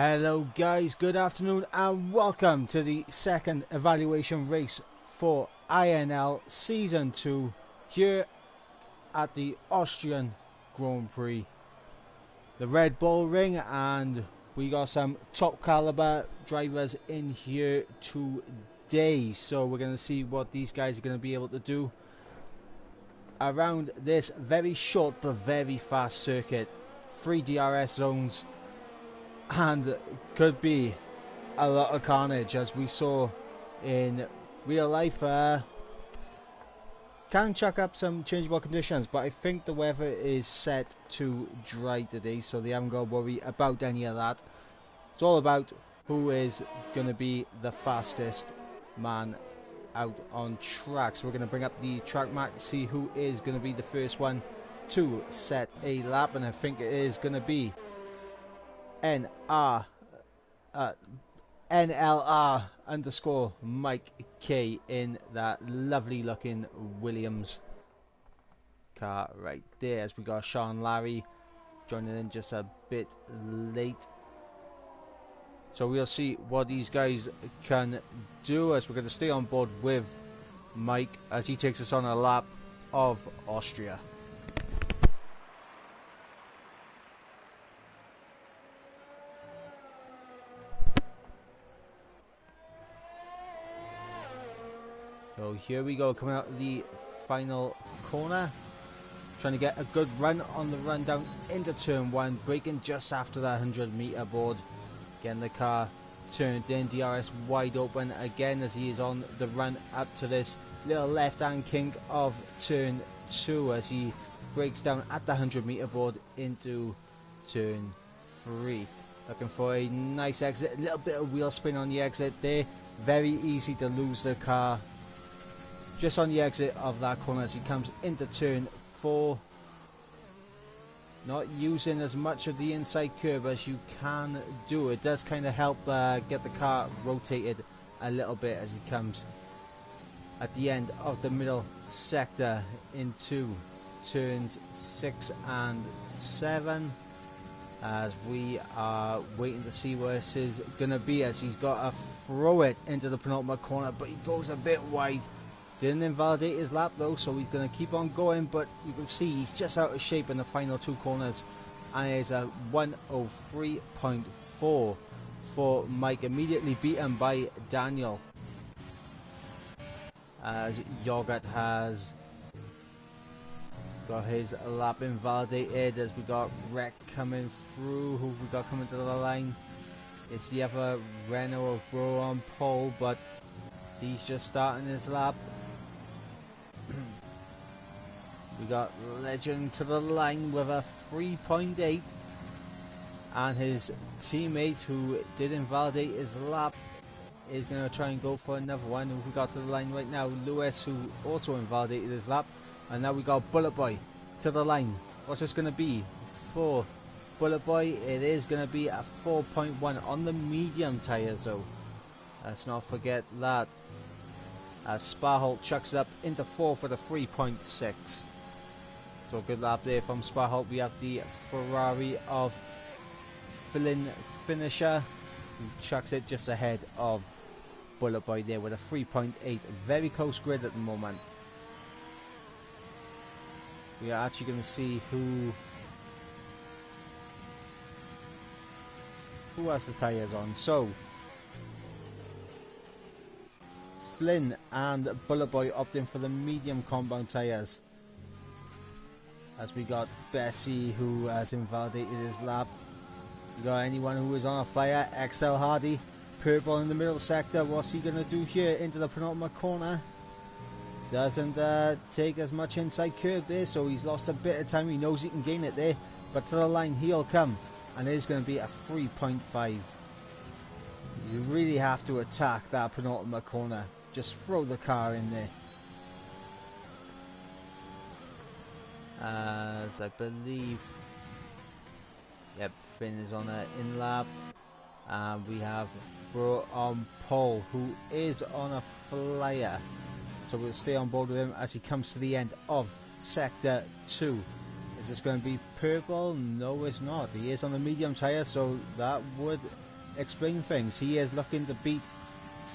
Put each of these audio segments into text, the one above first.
Hello guys, good afternoon and welcome to the second evaluation race for INL Season 2 here at the Austrian Grand Prix, the Red Bull Ring, and we got some top caliber drivers in here today, so we're going to see what these guys are going to be able to do around this very short but very fast circuit. 3 DRS zones, and could be a lot of carnage as we saw in real life. Can chuck up some changeable conditions, but I think the weather is set to dry today, so they haven't got to worry about any of that. It's all about who is going to be the fastest man out on track. So we're going to bring up the track map to see who is going to be the first one to set a lap, and I think it is going to be NLR underscore Mike K in that lovely looking Williams car right there, as we got Sean Larry joining in just a bit late. So we'll see what these guys can do, as we're going to stay on board with Mike as he takes us on a lap of Austria. So here we go, coming out of the final corner, trying to get a good run on the run down into turn 1, braking just after that 100-meter board, getting the car turned in, DRS wide open again as he is on the run up to this little left-hand kink of turn 2 as he breaks down at the 100-meter board into turn 3. Looking for a nice exit, a little bit of wheel spin on the exit there, very easy to lose the car just on the exit of that corner as he comes into turn 4. Not using as much of the inside curve as you can do. It does kind of help get the car rotated a little bit as he comes at the end of the middle sector into turns 6 and 7, as we are waiting to see where this is going to be, as he's got to throw it into the penultimate corner, but he goes a bit wide. Didn't invalidate his lap though, so he's going to keep on going, but you can see he's just out of shape in the final 2 corners, and it's a 103.4 for Mike, immediately beaten by Daniel, as Yogurt has got his lap invalidated, as we got Rec coming through. Who have we got coming to the line? It's the other Renault of Bro on pole, but he's just starting his lap. We got Legend to the line with a 3.8, and his teammate, who did invalidate his lap, is going to try and go for another one. Who we got to the line right now? Lewis, who also invalidated his lap, and now we got Bullet Boy to the line. What's this going to be for Bullet Boy? It is going to be a 4.1 on the medium tyres though. Let's not forget that. Sparholt chucks it up into 4 for the 3.6. So good lap there from Sparholt. We have the Ferrari of Flynn Finisher, who chucks it just ahead of Bullet Boy there with a 3.8. Very close grid at the moment. We are actually going to see who has the tyres on. So Flynn and Bullet Boy opting for the medium compound tyres, as we got Bessie, who has invalidated his lap. We got anyone who is on a fire. XL Hardy, purple in the middle sector. What's he going to do here into the penultimate corner? Doesn't take as much inside curve there, so he's lost a bit of time. He knows he can gain it there, but to the line he'll come, and it is going to be a 3.5. You really have to attack that penultimate corner. Just throw the car in there. As I believe, yep, Finn is on an in lap, and we have Bro on pole, who is on a flyer, so we'll stay on board with him as he comes to the end of sector 2. Is this going to be purple? No, it's not. He is on the medium tyre, so that would explain things. He is looking to beat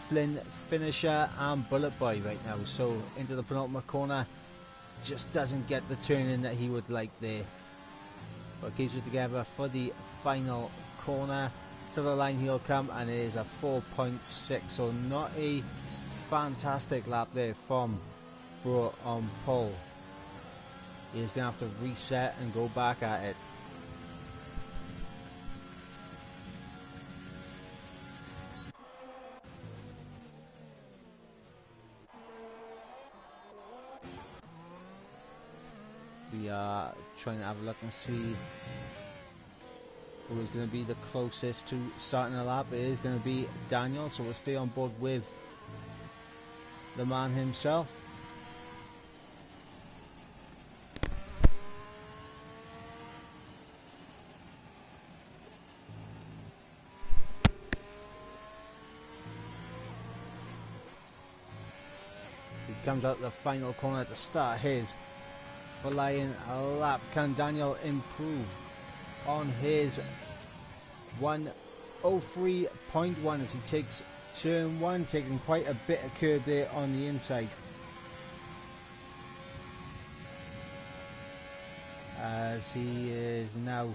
Flynn, Finisher and Bullet Boy right now. So into the penultimate corner, just doesn't get the turn in that he would like there. But keeps it together for the final corner. To the line he'll come, and it is a 4.6. So not a fantastic lap there from Bro on pole. He's going to have to reset and go back at it. We are trying to have a look and see who is going to be the closest to starting a lap. It is going to be Daniel, so we'll stay on board with the man himself. He comes out the final corner to start his flying lap. Can Daniel improve on his 1:03.1 as he takes turn 1, taking quite a bit of curb there on the inside. As he is now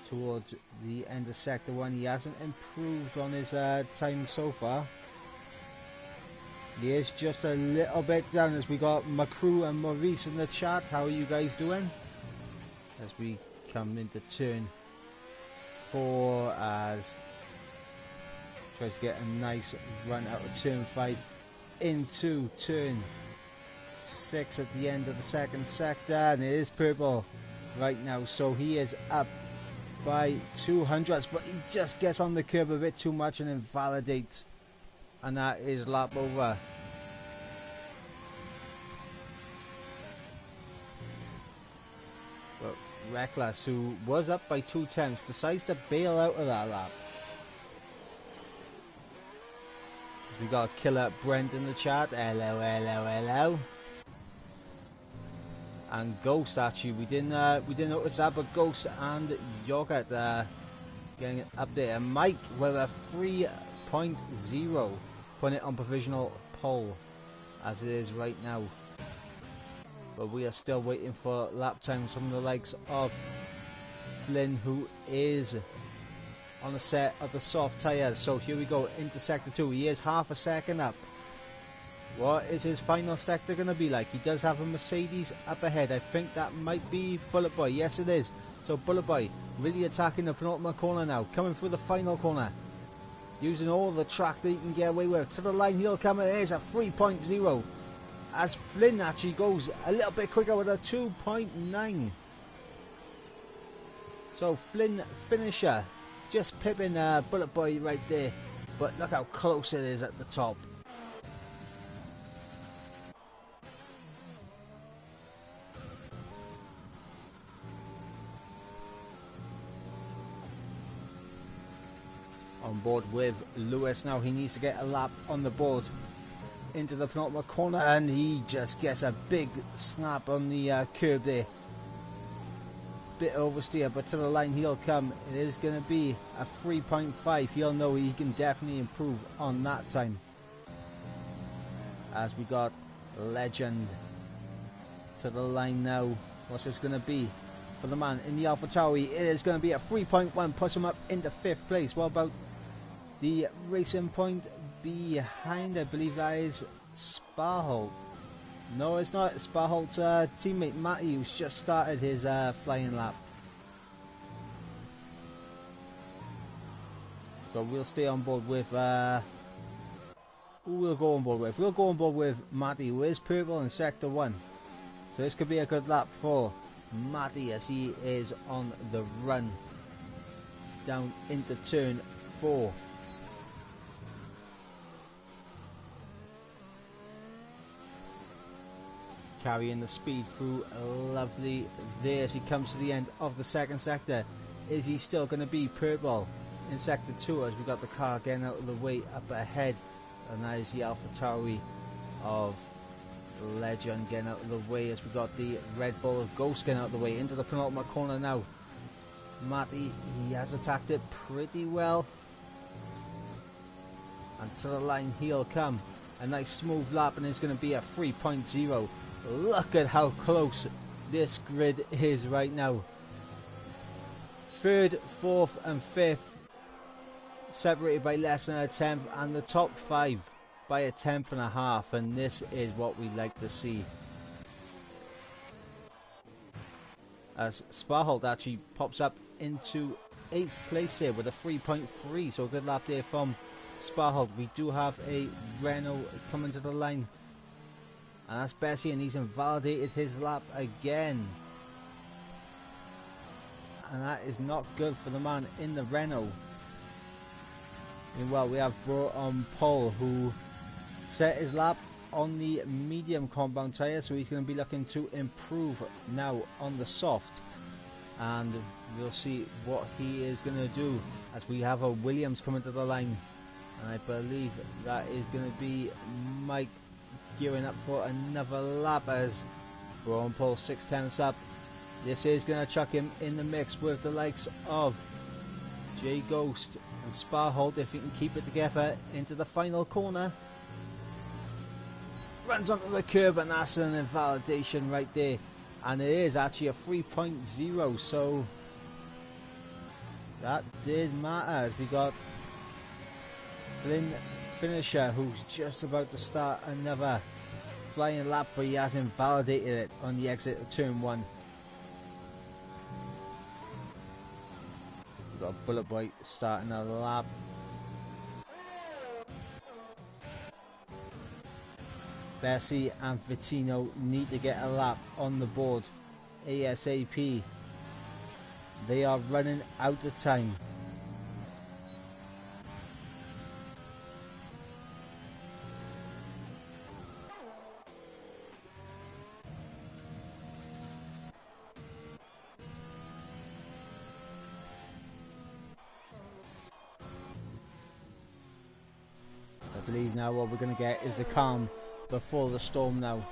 towards the end of sector 1, he hasn't improved on his time so far. He is just a little bit down, as we got Macru and Maurice in the chat. How are you guys doing? As we come into turn 4, as tries to get a nice run out of turn 5 into turn 6 at the end of the second sector, and it is purple right now, so he is up by 200s, but he just gets on the curb a bit too much and invalidates, and that is lap over. But Reckless, who was up by 2 tenths, decides to bail out of that lap. We got Killer Brent in the chat. Hello, hello, hello. And Ghost, actually, we didn't notice that, but Ghost and Yogurt getting an update. And Mike with a 3.0, putting it on provisional pole as it is right now. But we are still waiting for lap times from the likes of Flynn, who is on a set of the soft tyres. So here we go into sector 2. He is half a second up. What is his final sector going to be like? He does have a Mercedes up ahead. I think that might be Bullet Boy. Yes, it is. So Bullet Boy really attacking the penultimate corner now, coming through the final corner, using all the track that he can get away with. To the line he'll come, and it is a 3.0, as Flynn actually goes a little bit quicker with a 2.9. So Flynn Finisher just pipping Bullet Boy right there, but look how close it is at the top. On board with Lewis now. He needs to get a lap on the board into the penultimate corner, and he just gets a big snap on the curb there. Bit oversteer, but to the line he'll come. It is going to be a 3.5. He'll know he can definitely improve on that time. As we got Legend to the line now. What's this going to be for the man in the AlphaTauri? It is going to be a 3.1, puts him up into 5th place. What about the Racing Point behind? I believe that is Sparholt. No, it's not. Sparholt's teammate Matty, who's just started his flying lap. So we'll stay on board with who we'll go on board with. We'll go on board with Matty, who is purple in sector 1. So this could be a good lap for Matty as he is on the run down into turn 4. Carrying the speed through lovely there as he comes to the end of the second sector. Is he still going to be purple in sector 2 as we got the car getting out of the way up ahead? And that is the AlphaTauri of Legend getting out of the way as we got the Red Bull of Ghost getting out of the way into the penultimate corner now. Matty, he has attacked it pretty well. and to the line he'll come. A nice smooth lap, and it's going to be a 3.0. Look at how close this grid is right now. 3rd, 4th and 5th separated by less than a tenth, and the top 5 by a tenth and a half, and this is what we like to see. As Sparholt actually pops up into 8th place here with a 3.3, so a good lap there from Sparholt. We do have a Renault coming to the line, and that's Bessie, and he's invalidated his lap again, and that is not good for the man in the Renault. Meanwhile, we have Bro on pole, who set his lap on the medium compound tyre, so he's going to be looking to improve now on the soft, and we'll see what he is going to do as we have a Williams coming to the line, and I believe that is going to be Mike gearing up for another lap as Bro on pole 6/10 up. This is going to chuck him in the mix with the likes of J Ghost and Sparholt if he can keep it together into the final corner. Runs onto the curb, and that's an invalidation right there, and it is actually a 3.0, so that did matter as we got Flynn Finisher, who's just about to start another flying lap, but he has invalidated it on the exit of turn 1. We've got Bullet Boy starting a lap. Bessie and Vittino need to get a lap on the board ASAP. They are running out of time. I believe now what we're going to get is the calm before the storm now.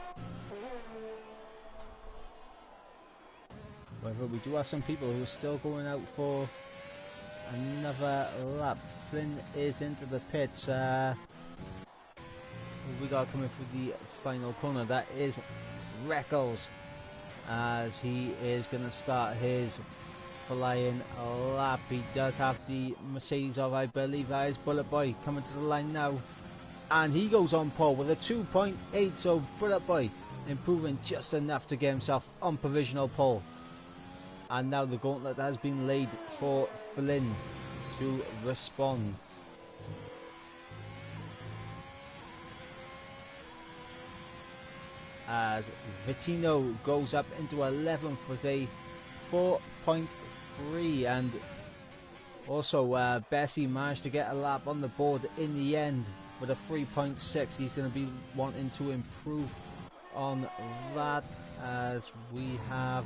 However, we do have some people who are still going out for another lap. Flynn is into the pits. Who we got coming for the final corner? That is Reckles, as he is going to start his flying lap. He does have the Mercedes of, I believe that is Bullet Boy, coming to the line now. And he goes on pole with a 2.8, so Bullet Boy improving just enough to get himself on provisional pole. And now the gauntlet has been laid for Flynn to respond. As Vittino goes up into 11th with a 4.3, and also Bessie managed to get a lap on the board in the end with a 3.6. He's going to be wanting to improve on that, as we have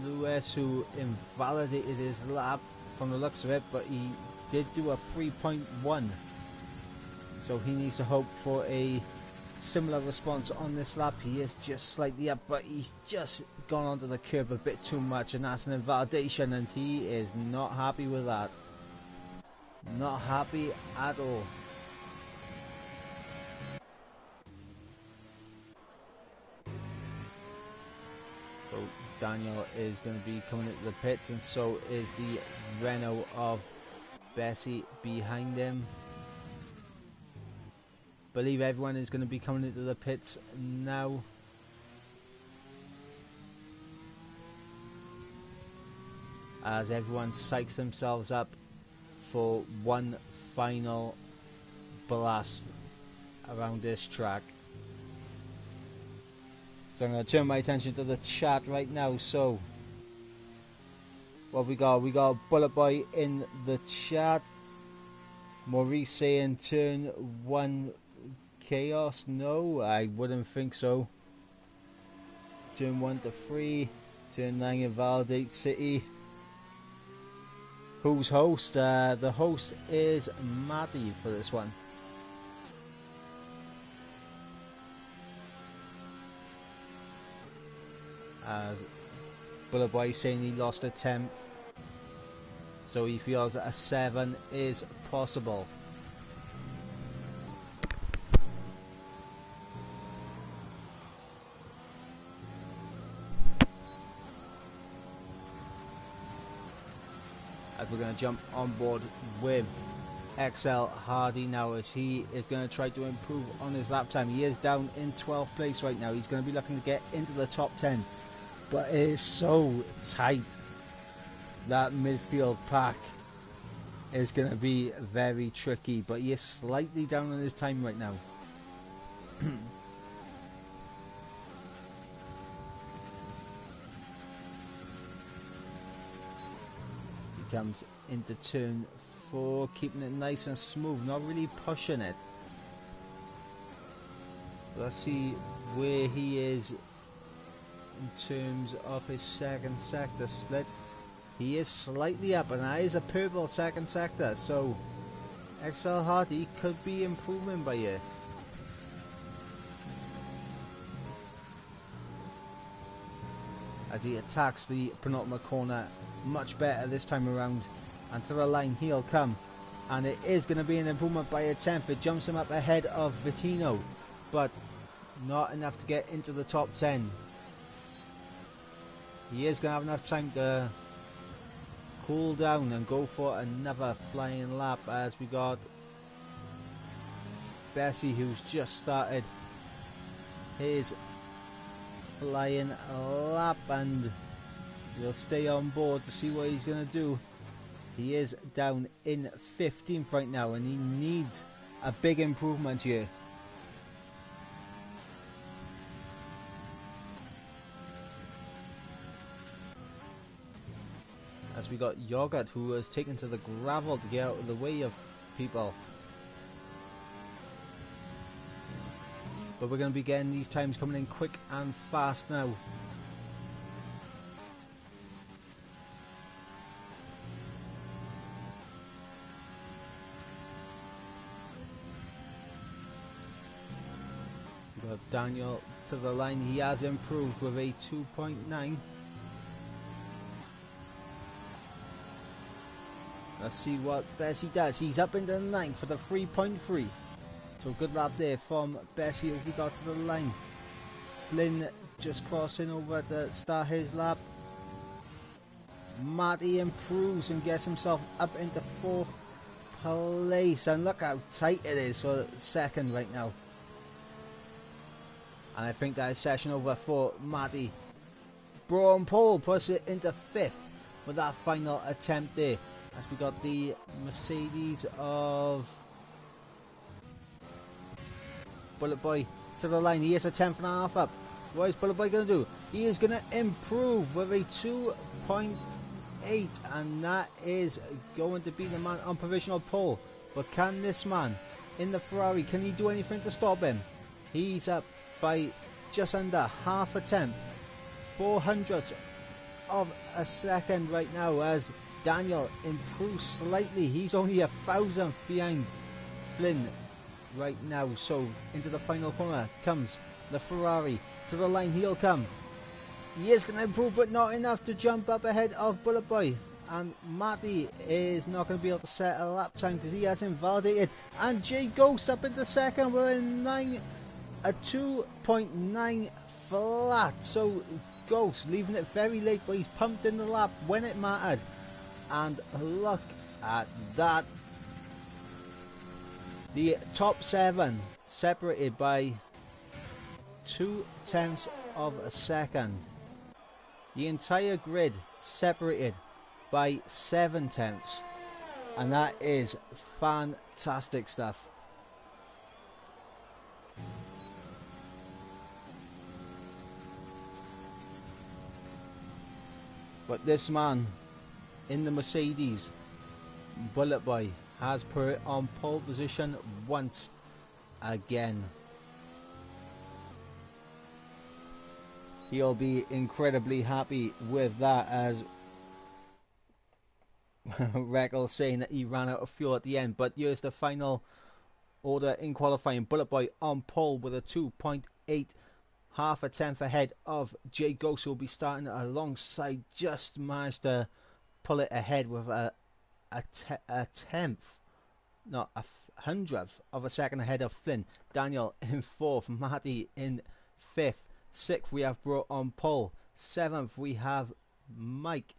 Lewis, who invalidated his lap from the looks of it, but he did do a 3.1, so he needs to hope for a similar response on this lap. He is just slightly up, but he's just gone onto the curb a bit too much, and that's an invalidation, and he is not happy with that. Not happy at all. So Daniel is going to be coming into the pits, and so is the Renault of Bessie behind him. Believe everyone is going to be coming into the pits now. As everyone psychs themselves up for one final blast around this track. So I'm going to turn my attention to the chat right now. So what we got? We got Bullet Boy in the chat. Maurice saying turn 1 chaos. No, I wouldn't think so. Turn 1 to 3. Turn 9 invalidate city. Who's host? The host is Maddie for this one. As Bullet Boy saying he lost a 10th, so he feels that a 7 is possible. as we're going to jump on board with XL Hardy now, as he is going to try to improve on his lap time. He is down in 12th place right now. He's going to be looking to get into the top 10, but it is so tight. That midfield pack is going to be very tricky, but he is slightly down on his time right now. He comes into turn 4, keeping it nice and smooth, not really pushing it. Let's see where he is in terms of his second sector split. He is slightly up, and that is a purple second sector, so XL Hardy could be improving by here. As he attacks the penultimate corner much better this time around, and to the line he'll come, and it is going to be an improvement by a tenth. It jumps him up ahead of Vittino, but not enough to get into the top 10. He is going to have enough time to cool down and go for another flying lap, as we got Bessie, who's just started his flying lap, and we'll stay on board to see what he's going to do. He is down in 15th right now, and he needs a big improvement here. As we got Yogurt, who was taken to the gravel to get out of the way of people. But we're going to be getting these times coming in quick and fast now. We got Daniel to the line. He has improved with a 2.9. Let's see what Bessie does. He's up into the 9th for the 3.3. So good lap there from Bessie as we got to the line. Flynn just crossing over to start his lap. Matty improves and gets himself up into 4th place. And look how tight it is for second right now. And I think that is session over for Matty. Braun Paul puts it into 5th with that final attempt there. As we got the Mercedes of Bullet Boy to the line. He is a 10th and a half up. What is Bullet Boy going to do? He is going to improve with a 2.8, and that is going to be the man on provisional pole. But can this man in the Ferrari, can he do anything to stop him? He's up by just under half a tenth, 400ths of a second right now, as Daniel improves slightly. He's only a 1,000th behind Flynn right now. So into the final corner comes the Ferrari. To the line he'll come. He is going to improve, but not enough to jump up ahead of Bullet Boy. And Matty is not going to be able to set a lap time because he has invalidated. And Jay Ghost up in the second. We're in a 2.9 flat. So Ghost leaving it very late, but he's pumped in the lap when it mattered. And look at that. The top 7 separated by 0.2 of a second. The entire grid separated by 0.7. And that is fantastic stuff. But this man in the Mercedes, Bullet Boy, has put it on pole position once again. He'll be incredibly happy with that, as Reckle saying that he ran out of fuel at the end. But here's the final order in qualifying. Bullet Boy on pole with a 2.8, half a tenth ahead of Jay Ghost, who will be starting alongside. Just managed to pull it ahead with a tenth, not a 100th of a second ahead of Flynn. Daniel in 4th, Matty in 5th, 6th we have Bro on pole, 7th we have Mike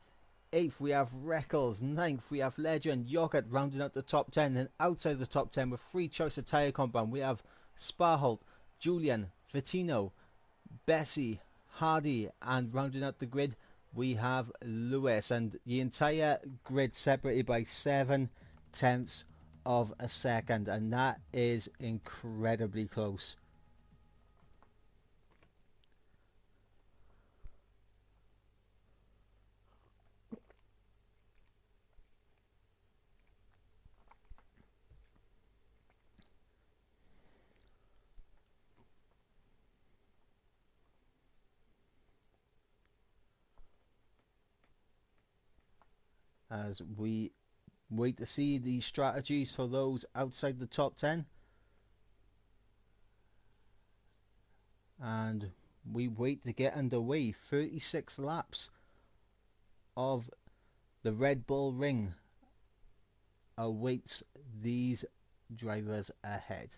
8th we have Reckles, 9th we have Legend, Yogurt rounding out the top 10, and outside the top 10 with free choice of tyre compound we have Sparholt, Julian, Vittino, Bessie, Hardy, and rounding out the grid we have Lewis, and the entire grid separated by 7/10 of a second, and that is incredibly close. As we wait to see the strategies for those outside the top 10, and we wait to get underway. 36 laps of the Red Bull Ring awaits these drivers ahead.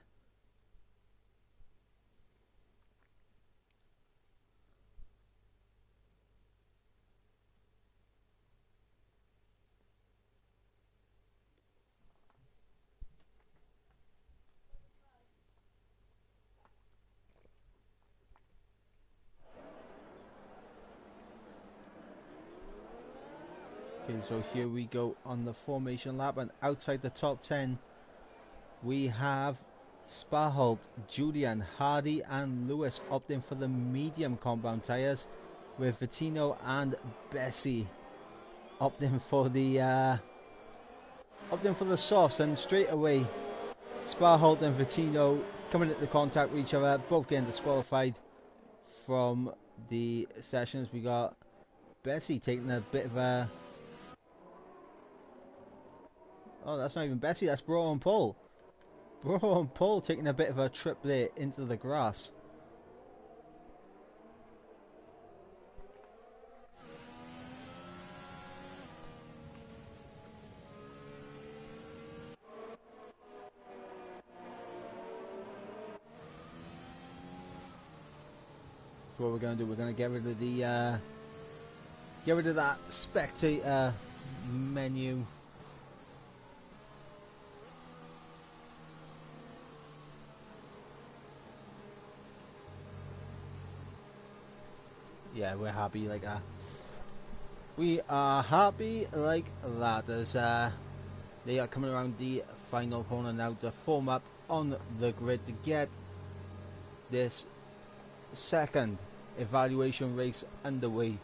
Okay, so here we go on the formation lap, and outside the top 10 we have Sparholt, Julian, Hardy and Lewis opting for the medium compound tyres, with Vittino and Bessie opting for the softs, and straight away Sparholt and Vittino coming into contact with each other, both getting disqualified from the sessions. We got Bessie taking a bit of a... Oh, that's not even Bessie, that's Bro and Paul. Bro and Paul taking a bit of a trip there into the grass. So what we're going to do, we're going to get rid of the that spectator menu. Yeah, we're happy like that. We are happy like that, as they are coming around the final corner now to form up on the grid to get this second evaluation race underway.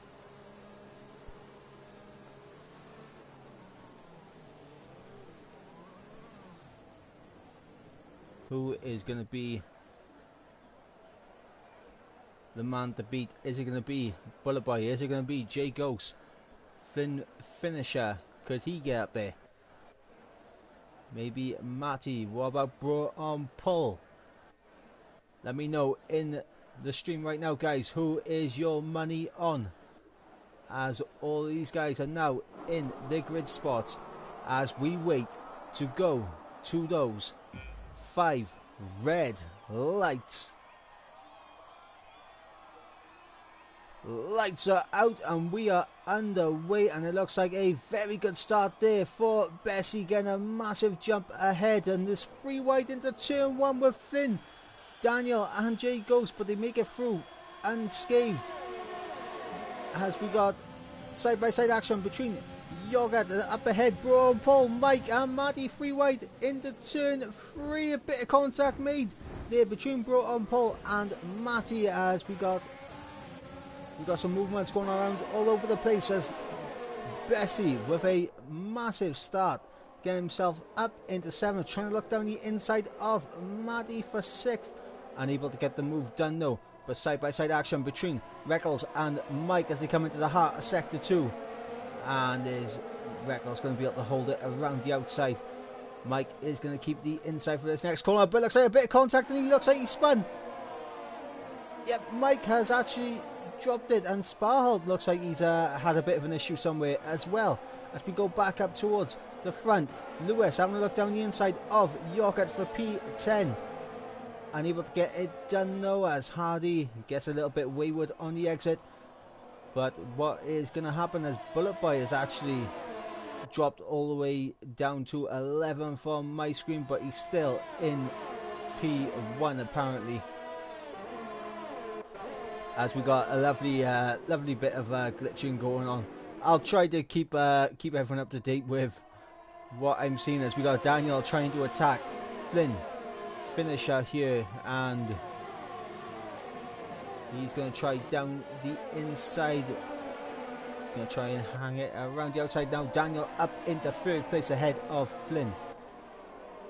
Who is going to be the man to beat? Is it going to be Bullet Boy? Is it going to be Jay Ghost? Finisher, could he get up there? Maybe Matty. What about Bro on Pull? Let me know in the stream right now, guys. Who is your money on? As all these guys are now in the grid spots, as we wait to go to those 5 red lights. Lights are out and we are underway, and it looks like a very good start there for Bessie, getting a massive jump ahead, and this free wide into turn 1 with Flynn, Daniel and Jay Ghost, but they make it through unscathed, as we got side by side action between Yogurt up ahead, Bro and Paul, Mike and Matty free wide into turn 3. A bit of contact made there between Bro and Paul and Matty, as we got some movements going around all over the place, as Bessie with a massive start, getting himself up into 7th, trying to look down the inside of Matty for 6th, unable to get the move done though. But side by side action between Reckles and Mike as they come into the heart of sector 2, and is Reckles going to be able to hold it around the outside? Mike is going to keep the inside for this next corner, but looks like a bit of contact and he looks like he spun. Yep, Mike has actually dropped it, and Sparhold looks like he's had a bit of an issue somewhere as well. As we go back up towards the front, Lewis having a look down the inside of Yogurt for P10, unable to get it done though, as Hardy gets a little bit wayward on the exit. But what is going to happen is Bullet Boy is actually dropped all the way down to 11 from my screen, but he's still in P1 apparently. As we got a lovely bit of glitching going on. I'll try to keep everyone up to date with what I'm seeing. As we got Daniel trying to attack Flynn, finisher here, and he's going to try down the inside. He's going to try and hang it around the outside. Now Daniel up into third place ahead of Flynn.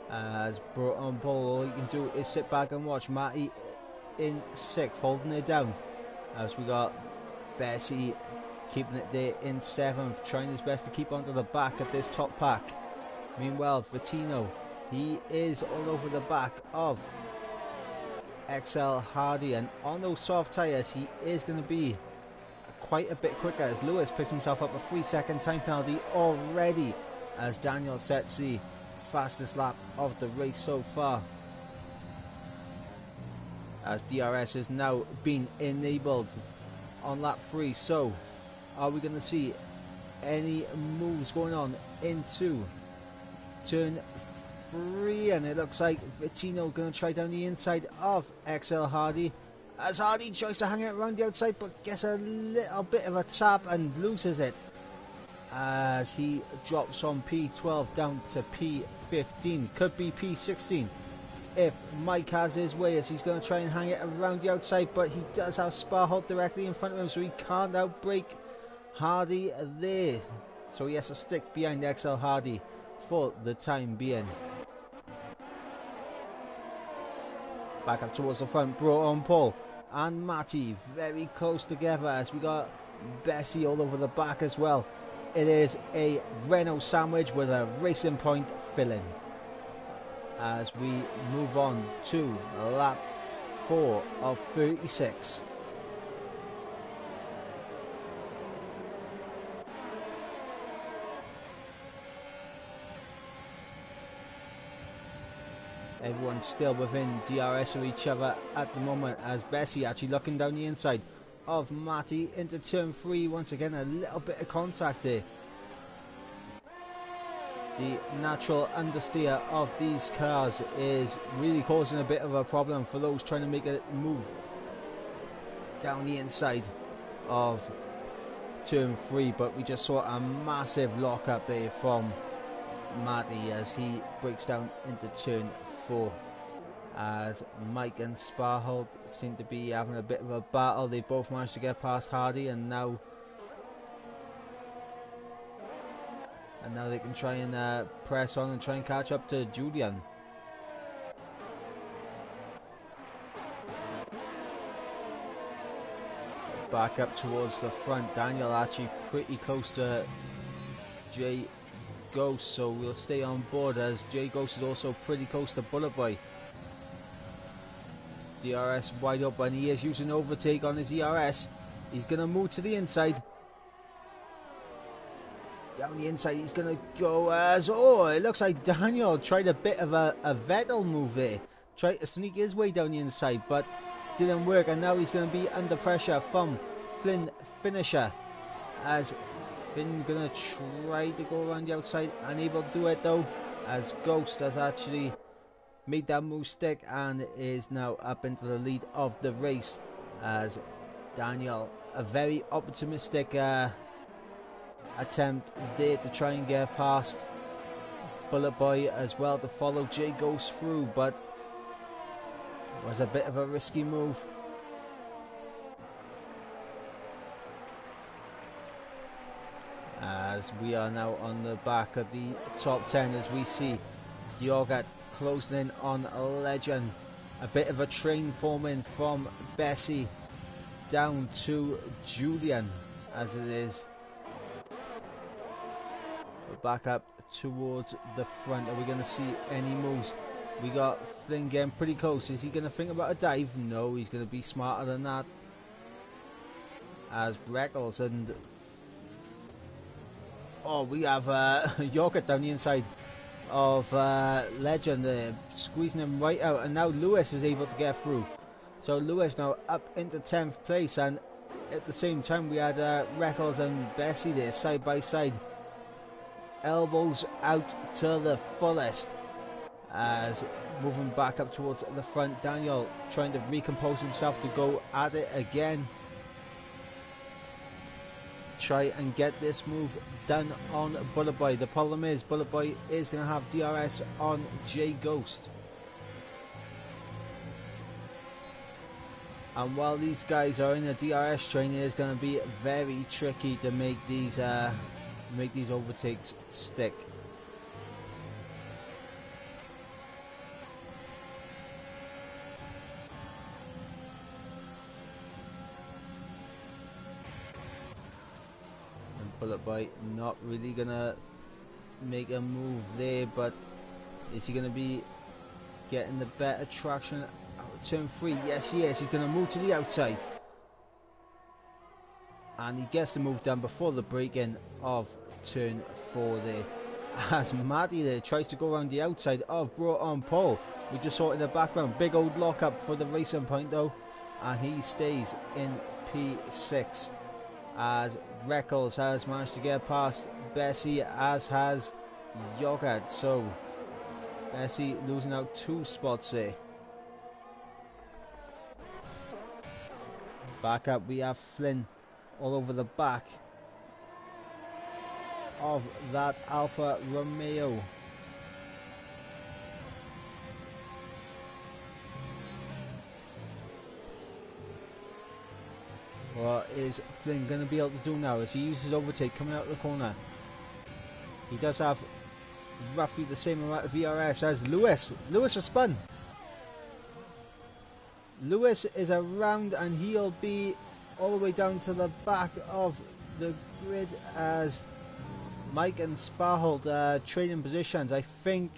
As brought on ball, all you can do is sit back and watch. Matty in sixth, holding it down. As we got Bessie keeping it there in seventh, trying his best to keep onto the back of this top pack. Meanwhile, Vittino, he is all over the back of XL Hardy, and on those soft tyres he is going to be quite a bit quicker, as Lewis picks himself up a 3-second time penalty already, as Daniel sets the fastest lap of the race so far. As DRS is now been enabled on lap 3, so are we going to see any moves going on into turn 3? And it looks like Vittino going to try down the inside of XL Hardy, as Hardy tries to hang it around the outside but gets a little bit of a tap and loses it, as he drops from P12 down to P15, could be P16 if Mike has his way, as he's going to try and hang it around the outside, but he does have Sparholt directly in front of him, so he can't outbrake Hardy there, so he has to stick behind XL Hardy for the time being. Back up towards the front, brought on Paul and Matty very close together, as we got Bessie all over the back as well. It is a Renault sandwich with a Racing Point filling, as we move on to lap 4 of 36. Everyone's still within DRS of each other at the moment, as Bessie actually looking down the inside of Matty into turn 3. Once again, a little bit of contact there. The natural understeer of these cars is really causing a bit of a problem for those trying to make a move down the inside of turn 3, but we just saw a massive lock up there from Matty as he breaks down into turn 4, as Mike and Sparhold seem to be having a bit of a battle. They both managed to get past Hardy, and now they can try and press on and try and catch up to Julian. Back up towards the front, Daniel actually pretty close to Jay Ghost, so we'll stay on board, as Jay Ghost is also pretty close to Bullet Boy. DRS wide open, he is using overtake on his ERS. He's going to move to the inside. Down the inside he's going to go, as it looks like Daniel tried a bit of a Vettel move there. Tried to sneak his way down the inside, but didn't work, and now he's going to be under pressure from Flynn finisher, as Finn going to try to go around the outside, unable to do it though, as Ghost has actually made that move stick and is now up into the lead of the race, as Daniel, a very optimistic attempt there to try and get past Bullet Boy as well, to follow Jay Ghost through, but was a bit of a risky move. As we are now on the back of the top 10, as we see Jorgat closing in on Legend. A bit of a train forming from Bessie down to Julian, as it is. We're back up towards the front. Are we going to see any moves? We got Flynn getting pretty close. Is he going to think about a dive? No, he's going to be smarter than that. As Reckles and we have Jorgat down the inside of Legend, squeezing him right out, and now Lewis is able to get through. So Lewis now up into 10th place, and at the same time we had Reckles and Bessie there side by side, elbows out to the fullest, as moving back up towards the front. Daniel trying to recompose himself to go at it again, try and get this move done on Bullet Boy. The problem is Bullet Boy is going to have DRS on J Ghost, and while these guys are in a DRS train, it is going to be very tricky to make these overtakes stick. Bullet Boy not really gonna make a move there, but is he gonna be getting the better traction? Turn 3, yes he is. He's gonna move to the outside, and he gets the move done before the break-in of turn 4 there, as Matty there tries to go around the outside of Brought on Pole. We just saw it in the background, big old lock-up for the racing point though, and he stays in P6, as Reckles has managed to get past Bessie, as has Yogurt. So Bessie losing out 2 spots there. Back up we have Flynn all over the back of that Alfa Romeo. What is Flynn going to be able to do now as he uses overtake coming out of the corner? He does have roughly the same amount of VRS as Lewis. Lewis has spun. Lewis is around, and he'll be all the way down to the back of the grid as Mike and Sparhold trading positions. I think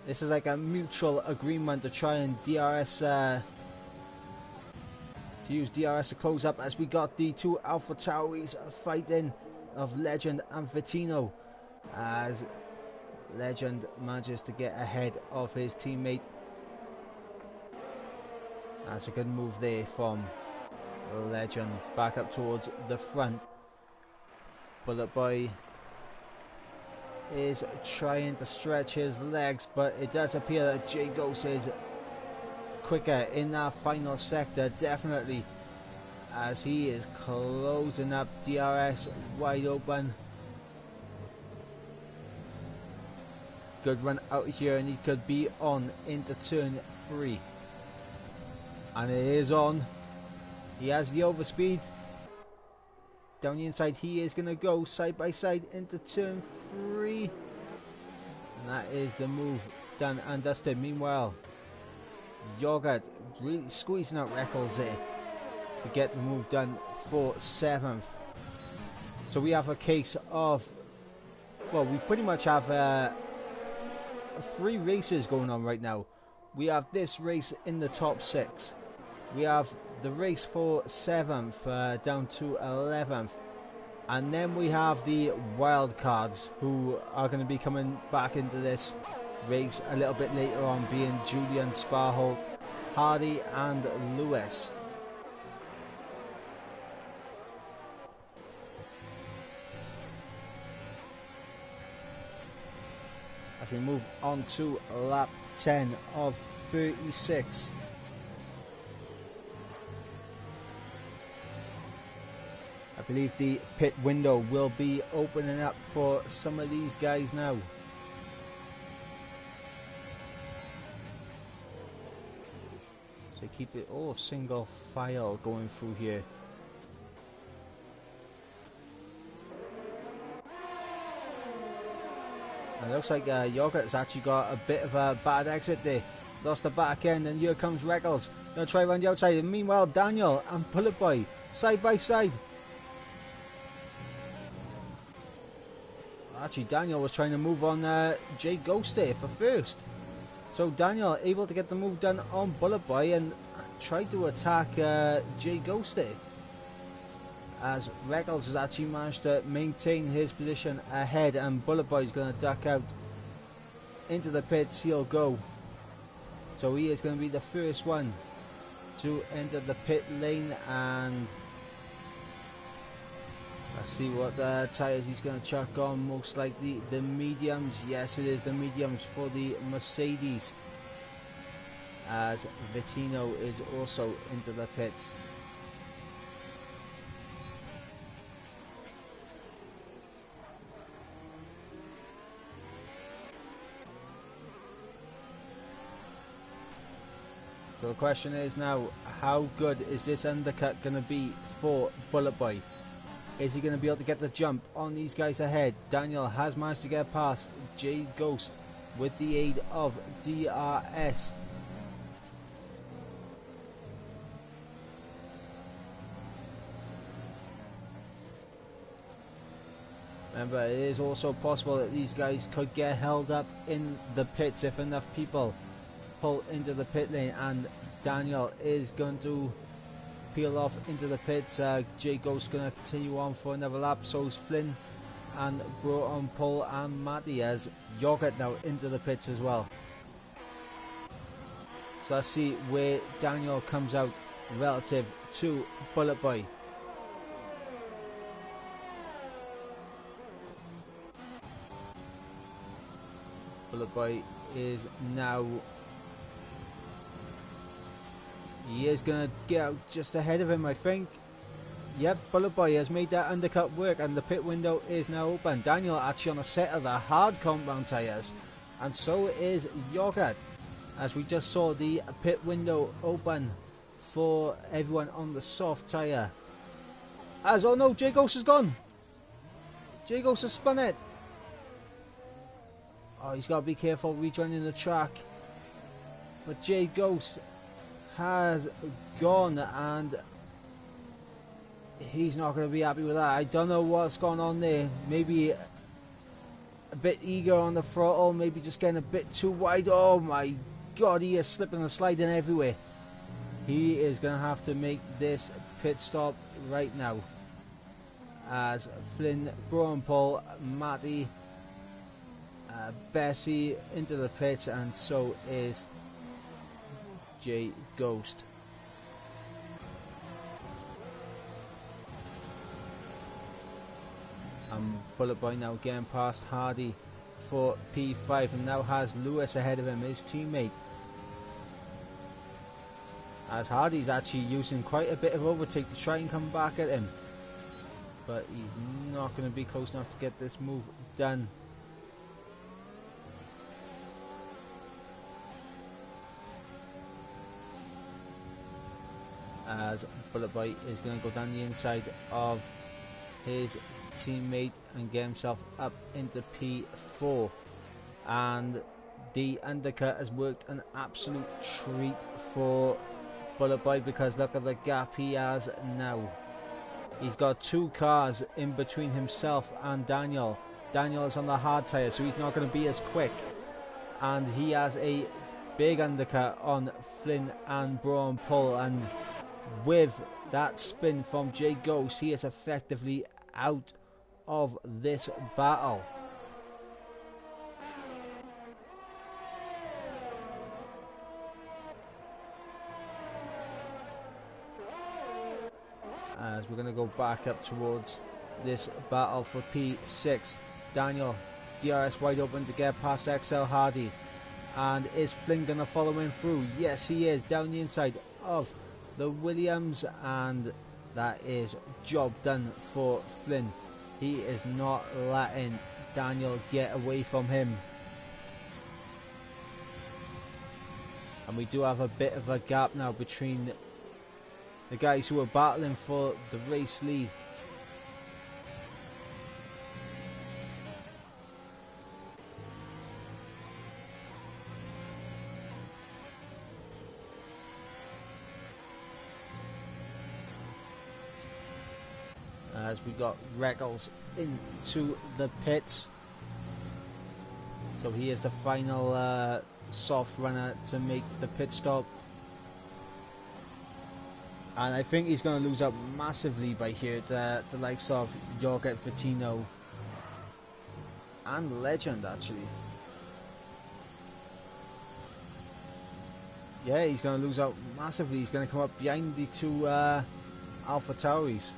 this is like a mutual agreement to try and DRS, to use DRS to close up, as we got the 2 Alpha Tauris fighting of Legend and Vitino, as Legend manages to get ahead of his teammate. That's a good move there from Legend, back up towards the front. Bullet Boy is trying to stretch his legs, but it does appear that J Ghost is quicker in that final sector, definitely, as he is closing up DRS wide open. Good run out here, and he could be on into turn 3, and it is on. He has the overspeed down the inside. He is going to go side by side into turn 3, and that is the move done and dusted. Meanwhile, Yogurt really squeezing out Reckles there to get the move done for 7th. So we have a case of, well, we pretty much have 3 races going on right now. We have this race in the top 6. We have the race for 7th down to 11th. And then we have the wild cards, who are going to be coming back into this race a little bit later on, being Julian, Sparhold, Hardy and Lewis. As we move on to lap 10 of 36. I believe the pit window will be opening up for some of these guys now. So keep it all single file going through here. And it looks like Yogurt's actually got a bit of a bad exit there. Lost the back end, and here comes Reckles. Gonna try around the outside. And meanwhile, Daniel and Bullet Boy side by side. Actually, Daniel was trying to move on J Ghost there for first. So Daniel able to get the move done on Bullet Boy and tried to attack J Ghost there, as Reckles has actually managed to maintain his position ahead, and Bullet Boy is going to duck out into the pits. He'll go. So he is going to be the first one to enter the pit lane, and Let's see what tyres he's going to chuck on. Most likely the mediums. Yes, it is the mediums for the Mercedes, as Vittino is also into the pits. So the question is now, how good is this undercut going to be for Bullet Boy? Is he going to be able to get the jump on these guys ahead? Daniel has managed to get past J Ghost with the aid of DRS. Remember, it is also possible that these guys could get held up in the pits if enough people pull into the pit lane, and Daniel is going to peel off into the pits. J Ghost going to continue on for another lap, so is Flynn and Bro on pole, and Matty as Yogurt now into the pits as well. So let's see where Daniel comes out relative to Bullet Boy. Bullet Boy is now, he is going to get out just ahead of him, I think. Yep, Bullet Boy has made that undercut work, and the pit window is now open. Daniel actually on a set of the hard compound tyres, and so is Yogurt, as we just saw the pit window open for everyone on the soft tyre. As, oh no, J Ghost is gone. J Ghost has spun it. Oh, he's got to be careful rejoining the track. But J Ghost has gone, and he's not going to be happy with that. I don't know what's going on there. Maybe a bit eager on the throttle, maybe just getting a bit too wide. Oh my god, he is slipping and sliding everywhere. He is going to have to make this pit stop right now, as Flynn, Bro and Paul, Matty, Bessie into the pits, and so is J Ghost. Bullet Boy now getting past Hardy for P5, and now has Lewis ahead of him, his teammate. As Hardy's actually using quite a bit of overtake to try and come back at him, but he's not going to be close enough to get this move done. As Bullet Boy is going to go down the inside of his teammate and get himself up into P4, and the undercut has worked an absolute treat for Bullet Boy, because look at the gap he has now. He's got two cars in between himself and Daniel. Daniel is on the hard tyre, so he's not going to be as quick, and he has a big undercut on Flynn and Bro and Pull, and with that spin from J Ghost, he is effectively out of this battle. As we're going to go back up towards this battle for P6. Daniel, DRS wide open to get past XL Hardy. And is Flynn going to follow him through? Yes, he is, down the inside of the Williams, and that is job done for Flynn. He is not letting Daniel get away from him. And we do have a bit of a gap now between the guys who are battling for the race lead. As we got Reckles into the pits, so he is the final soft runner to make the pit stop, and I think he's going to lose out massively by here to the likes of Yogurt, Vittino and Legend actually. Yeah, he's going to lose out massively. He's going to come up behind the two Alpha Tauris.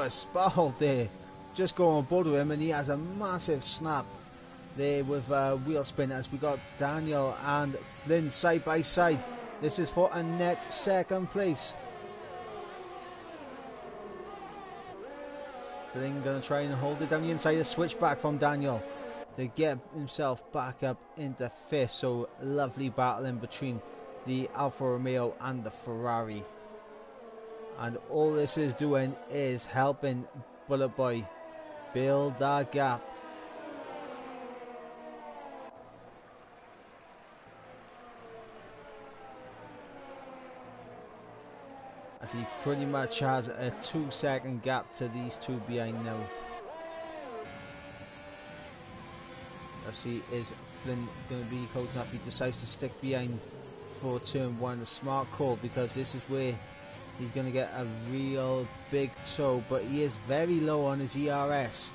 as Sparhold there just go on board with him, and he has a massive snap there with wheel spin as we got Daniel and Flynn side by side. This is for a net second place. Flynn gonna try and hold it down the inside, a switch back from Daniel to get himself back up into fifth. So lovely battle in between the Alfa Romeo and the Ferrari, and all this is doing is helping Bullet Boy build that gap. As he pretty much has a 2-second gap to these two behind now. Let's see, is Flynn going to be close enough? He decides to stick behind for turn one. A smart call, because this is where he's going to get a real big tow, but he is very low on his ERS,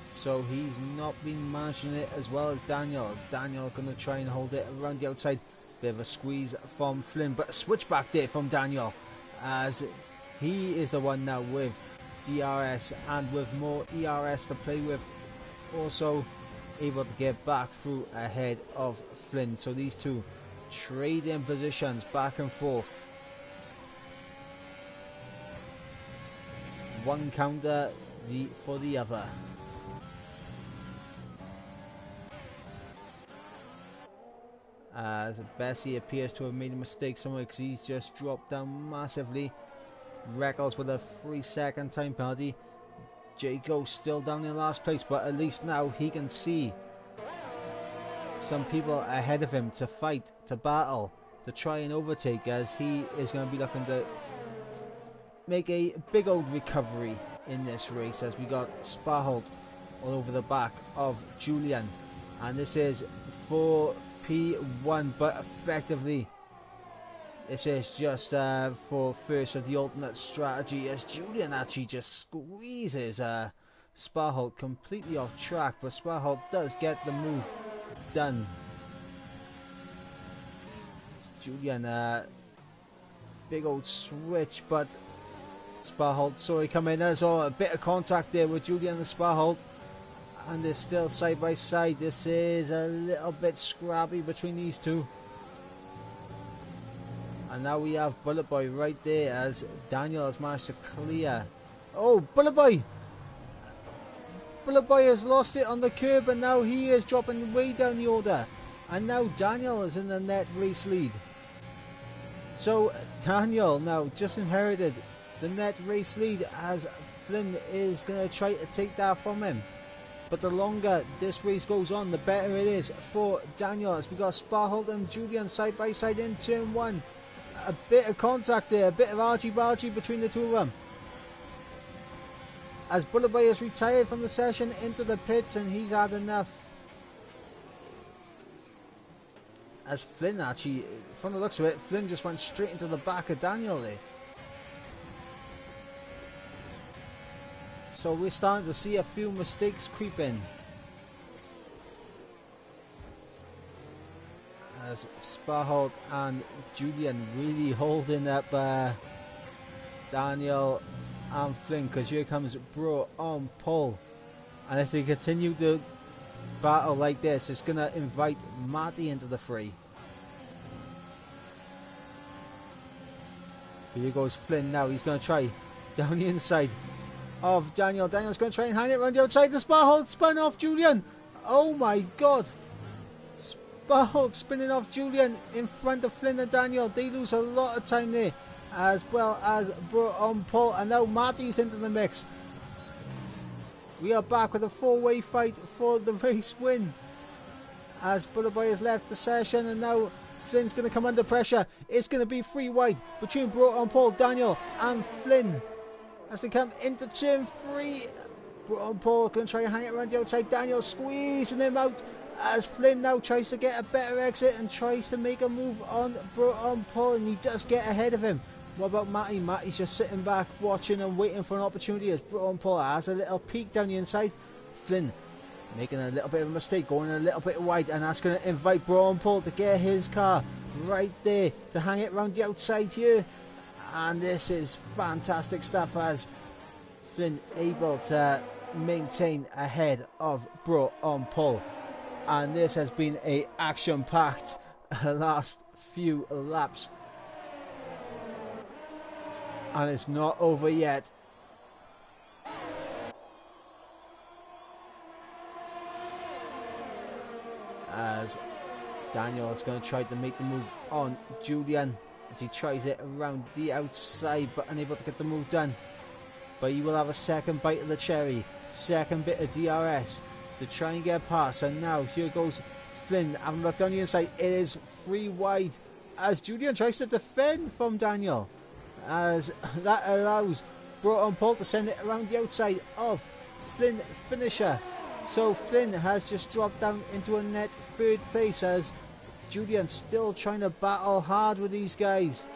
so he's not been managing it as well as Daniel. Daniel going to try and hold it around the outside. Bit of a squeeze from Flynn, but a switchback there from Daniel, as he is the one now with DRS and with more ERS to play with, also able to get back through ahead of Flynn. So these two trade in positions back and forth. One counter for the other. As Bessie appears to have made a mistake somewhere, because he's just dropped down massively. Records with a 3-second time penalty. Jaco's still down in last place, but at least now he can see some people ahead of him to fight, to battle, to try and overtake, as he is going to be looking to make a big old recovery in this race, as we got Sparhold all over the back of Julian, and this is for P1, but effectively this is just for first of the alternate strategy, as Julian actually just squeezes Sparhold completely off track, but Sparhold does get the move done. Julian, big old switch, but Sparhold saw it come in. There's a bit of contact there with Julian and Sparhold, and they're still side by side. This is a little bit scrappy between these two. And now we have Bullet Boy right there, as Daniel has managed to clear. Oh, Bullet Boy! Bullet Boy has lost it on the curb, and now he is dropping way down the order. And now Daniel is in the net race lead. So Daniel now just inherited the net race lead, as Flynn is going to try to take that from him. But the longer this race goes on, the better it is for Daniel, as we got Sparhold and Julian side by side in turn one. A bit of contact there, a bit of argy-bargy between the two of them, as Bullet Boy has retired from the session into the pits, and he's had enough. As Flynn actually, from the looks of it, Flynn just went straight into the back of Daniel there. So we're starting to see a few mistakes creep in, as Sparhold and Julian really holding up Daniel and Flynn, because here comes Bro on pole, and if they continue to battle like this, it's going to invite Matty into the fray. Here goes Flynn now. He's going to try down the inside of Daniel. Daniel's going to try and hang it around the outside. The Sparhold spun off Julian. Oh my god. Sparhold spinning off Julian in front of Flynn and Daniel. They lose a lot of time there, as well as Bro on pole, and now Matty's into the mix. We are back with a 4-way fight for the race win, as Bullet Boy has left the session, and now Flynn's going to come under pressure. It's going to be 3 wide between Bro on pole, Daniel and Flynn as they come into turn 3. Bro on pole going to try and hang it around the outside. Daniel squeezing him out, as Flynn now tries to get a better exit and tries to make a move on Bro on pole, and he does get ahead of him. What about Matty? Matty's just sitting back watching and waiting for an opportunity, as Bro on pole has a little peek down the inside. Flynn making a little bit of a mistake, going a little bit wide, and that's going to invite Bro on pole to get his car right there to hang it around the outside here. And this is fantastic stuff, as Flynn able to maintain ahead of Bro on pole. And this has been a action-packed last few laps. And it's not over yet. As Daniel is going to try to make the move on Julian as he tries it around the outside, but unable to get the move done. But he will have a second bite of the cherry, second bit of DRS to try and get past. And now here goes Flynn having a look down the inside. It is free wide as Julian tries to defend from Daniel, as that allows Bro on pole to send it around the outside of Flynn finisher. So Flynn has just dropped down into a net third place as Julian still trying to battle hard with these guys.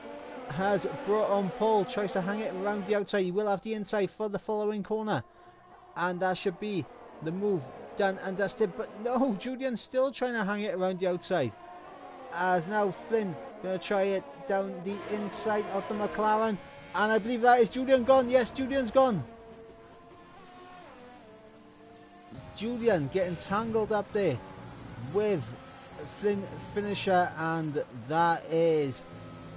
Has Bro on pole, tries to hang it around the outside. He will have the inside for the following corner. And that should be the move done and dusted. But no, Julian's still trying to hang it around the outside. As now Flynn going to try it down the inside of the McLaren. And I believe that is Julian gone. Yes, Julian's gone. Julian getting tangled up there with Flynn finisher, and that is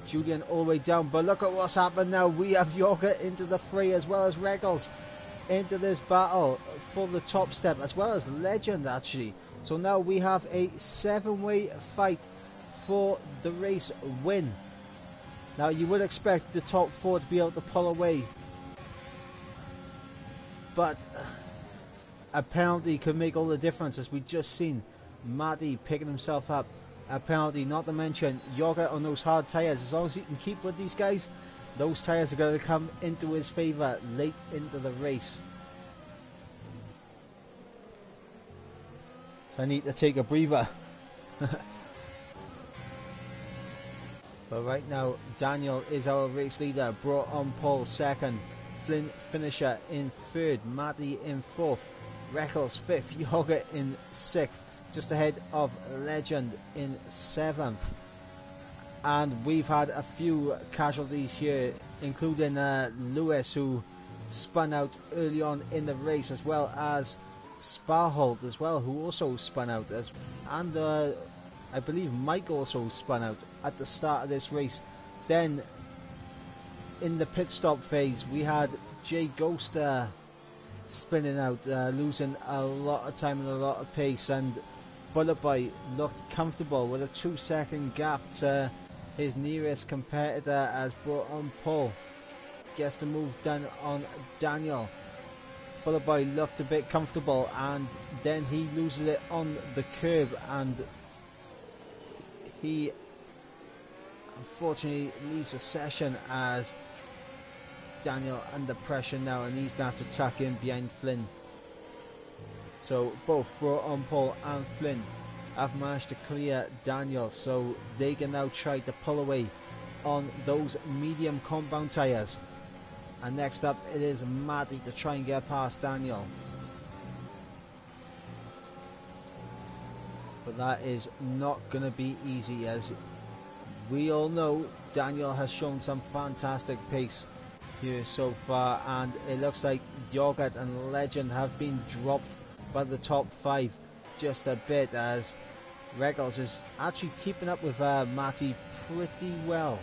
Julian all the way down. But look at what's happened now. We have Yorka into the fray as well as Regals into this battle for the top step, as well as Legend actually. So now we have a 7-way fight for the race win. Now you would expect the top 4 to be able to pull away, but a penalty could make all the difference, as we just seen Matty picking himself up a penalty. Not to mention Yorga on those hard tyres. As long as he can keep with these guys, those tyres are going to come into his favour late into the race. So I need to take a breather. But right now Daniel is our race leader. Bro on pole second, Flynn finisher in third, Matty in fourth, Reckles 5th, Yorga in 6th, just ahead of Legend in 7th. And we've had a few casualties here, including Lewis, who spun out early on in the race, as well as Sparhold as well, who also spun out, and I believe Mike also spun out at the start of this race. Then in the pit stop phase we had Jay Ghost spinning out, losing a lot of time and a lot of pace, and Bullet Boy looked comfortable with a 2-second gap to his nearest competitor, as Bro on pole gets the move done on Daniel. Bullet Boy looked a bit comfortable, and then he loses it on the curb, and he unfortunately leaves the session as Daniel under pressure now, and he's going to have to tuck in behind Flynn. So both Bro on pole and Flynn have managed to clear Daniel, so they can now try to pull away on those medium compound tyres. And next up it is Matty to try and get past Daniel. But that is not going to be easy, as we all know Daniel has shown some fantastic pace here so far, and it looks like Yogurt and Legend have been dropped by the top 5 just a bit, as Regals is actually keeping up with Matty pretty well.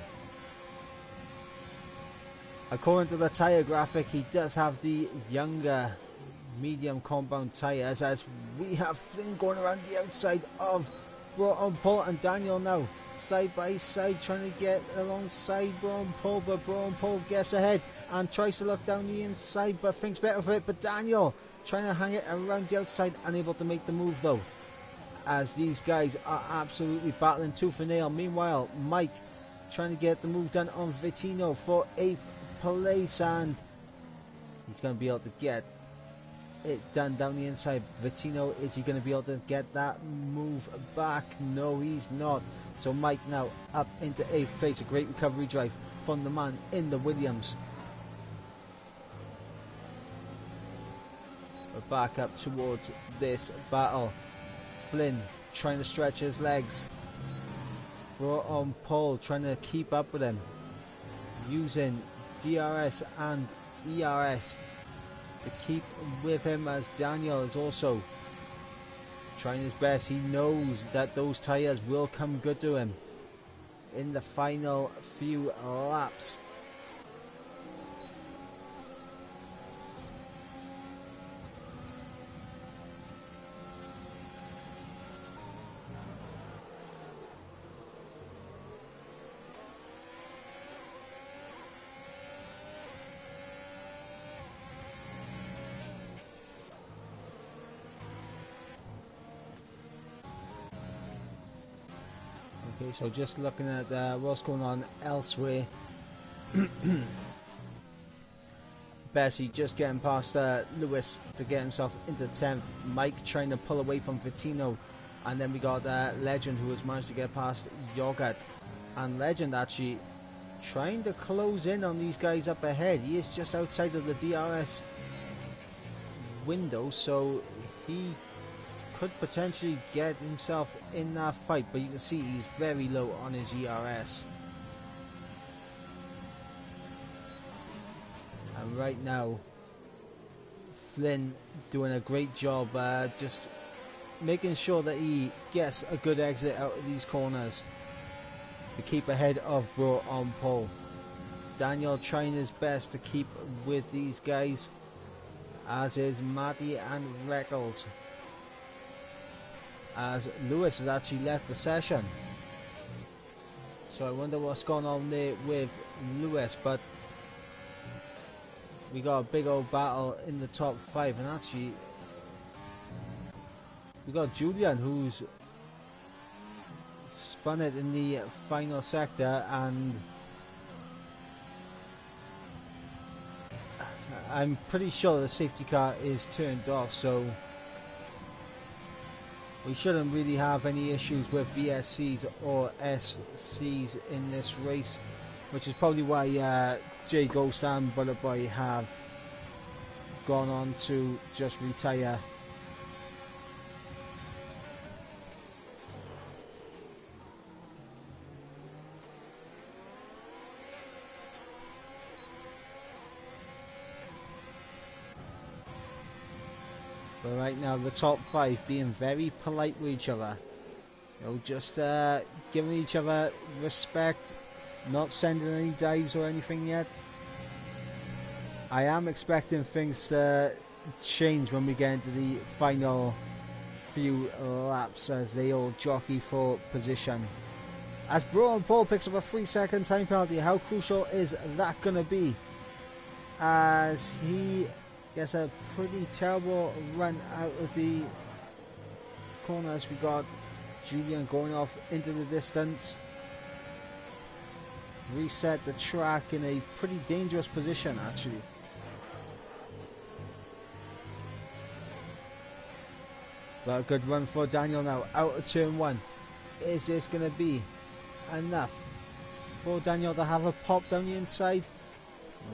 According to the tyre graphic, he does have the younger medium compound tyres, as we have Flynn going around the outside of Bro on pole and Daniel now side by side trying to get alongside Bro on pole, but Bro on pole gets ahead and tries to look down the inside, but thinks better of it. But Daniel trying to hang it around the outside, unable to make the move though, as these guys are absolutely battling tooth and nail. Meanwhile Mike trying to get the move done on Vittino for 8th place, and he's going to be able to get it done down the inside. Vittino, is he going to be able to get that move back? No, he's not. So Mike now up into 8th place. A great recovery drive from the man in the Williams. We're back up towards this battle. Flynn trying to stretch his legs. Bro on pole trying to keep up with him, using DRS and ERS to keep with him, as Daniel is also trying his best. He knows that those tyres will come good to him in the final few laps. Okay, so just looking at what's going on elsewhere. Bessie just getting past Lewis to get himself into 10th. Mike trying to pull away from Vittino. And then we got Legend, who has managed to get past Yogurt. And Legend actually trying to close in on these guys up ahead. He is just outside of the DRS window, so he could potentially get himself in that fight, but you can see he's very low on his ERS. And right now, Flynn doing a great job just making sure that he gets a good exit out of these corners to keep ahead of Bro on pole. Daniel trying his best to keep with these guys, as is Matty and Reckles, as Lewis has actually left the session. So I wonder what's going on there with Lewis, but we got a big old battle in the top 5, and actually we got Julian, who's spun it in the final sector, and I'm pretty sure the safety car is turned off, so we shouldn't really have any issues with VSCs or SCs in this race, which is probably why Jay Ghost and Bullet Boy have gone on to just retire. But right now the top 5 being very polite with each other, you know, just giving each other respect, not sending any dives or anything yet. I am expecting things to change when we get into the final few laps, as they all jockey for position. As Braun Paul picks up a 3-second time penalty, how crucial is that going to be, as he gets a pretty terrible run out of the corners? We got Julian going off into the distance. Reset the track in a pretty dangerous position, actually. But a good run for Daniel now, out of turn 1. Is this going to be enough for Daniel to have a pop down the inside?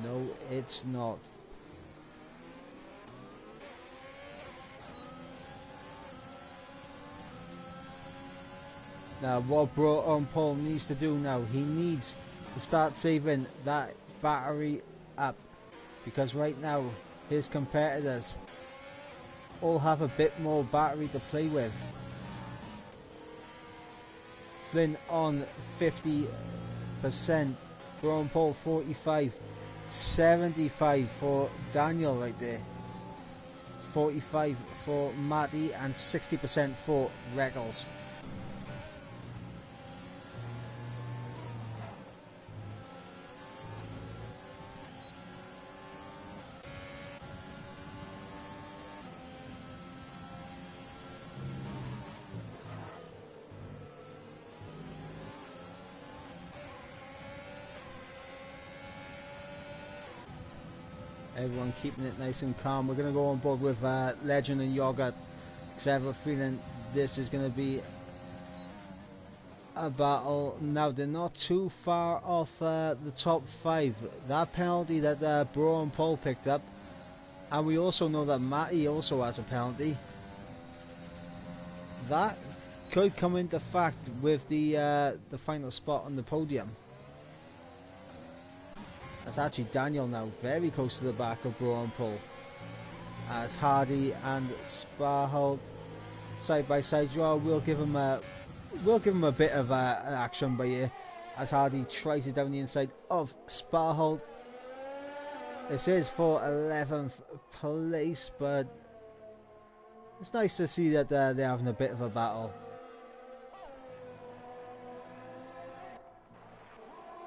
No, it's not. Now what Bro on pole needs to do now, he needs to start saving that battery up, because right now his competitors all have a bit more battery to play with. Flynn on 50%, Bro on pole 45, 75 for Daniel right there, 45 for Matty, and 60% for Reckles. Everyone keeping it nice and calm. We're going to go on board with Legend and Yogurt, because I have a feeling this is going to be a battle. Now they're not too far off the top 5. That penalty that Bro and Paul picked up, and we also know that Matty also has a penalty, that could come into fact with the final spot on the podium. That's actually Daniel now, very close to the back of Bro and Paul. as Hardy and Sparhold side by side draw. We'll give him a bit of an action by here as Hardy tries it down the inside of Sparhold. This is for 11th place, but it's nice to see that they're having a bit of a battle.